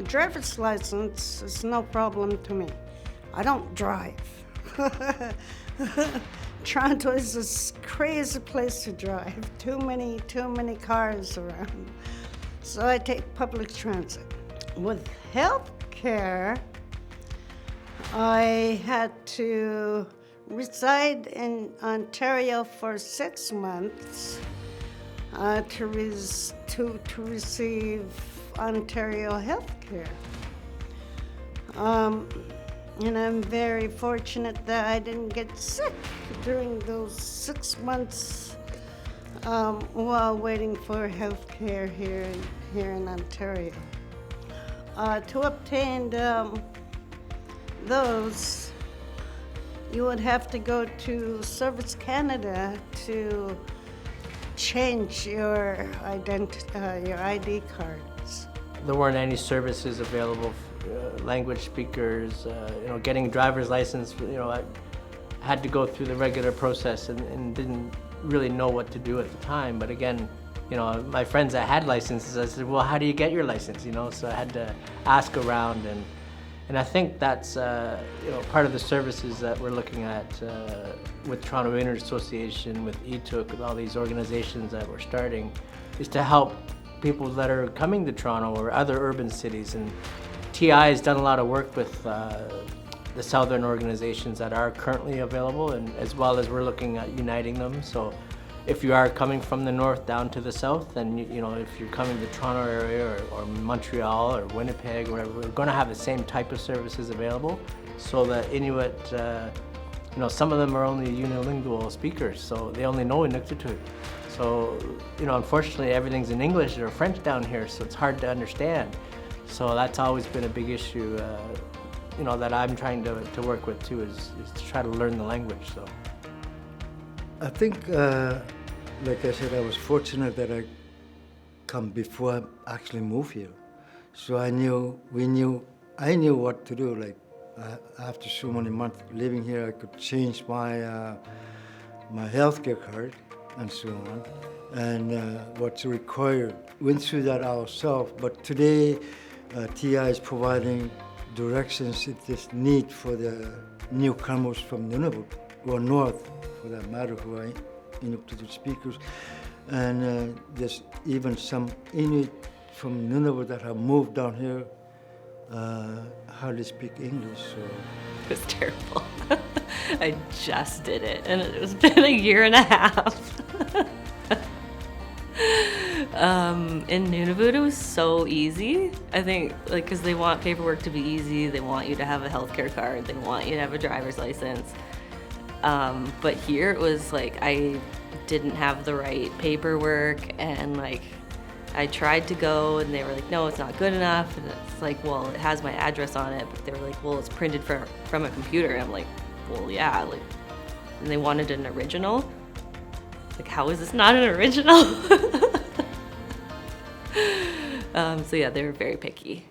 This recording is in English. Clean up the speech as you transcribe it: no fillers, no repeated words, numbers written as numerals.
driver's license is no problem to me. I don't drive. Toronto is this crazy place to drive. Too many cars around. So I take public transit. With health care, I had to reside in Ontario for 6 months to receive Ontario health care. And I'm very fortunate that I didn't get sick during those 6 months while waiting for health care here in Ontario. To obtain those, you would have to go to Service Canada to change your ID cards. There weren't any services available for language speakers. Getting a driver's license, I had to go through the regular process and didn't really know what to do at the time. But again, my friends that had licenses, I said, well, how do you get your license? So I had to ask around, and I think that's part of the services that we're looking at with Toronto Inuit Association, with ETUC, with all these organizations that we're starting, is to help people that are coming to Toronto or other urban cities. And TI has done a lot of work with the southern organizations that are currently available, and as well as we're looking at uniting them. So if you are coming from the north down to the south, and if you're coming to the Toronto area or Montreal or Winnipeg or whatever, we're going to have the same type of services available, so that Inuit, some of them are only unilingual speakers, so they only know Inuktitut. So unfortunately everything's in English or French down here, so it's hard to understand. So that's always been a big issue, that I'm trying to work with too, is to try to learn the language. So I think, like I said, I was fortunate that I come before I actually moved here. So I knew what to do. Like after so many months living here, I could change my healthcare card and so on, and what's required. Went through that ourselves, but today TI is providing directions it is need for the newcomers from Nunavut or north, for that matter, who are Inuktitut speakers. And there's even some Inuit from Nunavut that have moved down here, hardly speak English. So it was terrible. I just did it, and it's been a year and a half. In Nunavut, it was so easy. I think, because they want paperwork to be easy, they want you to have a healthcare card, they want you to have a driver's license. But here it was I didn't have the right paperwork, and I tried to go, and they were like, no, it's not good enough. And it's well, it has my address on it, but they were like, well, it's printed from a computer. And I'm like, well, yeah. And they wanted an original. How is this not an original? So yeah, they were very picky.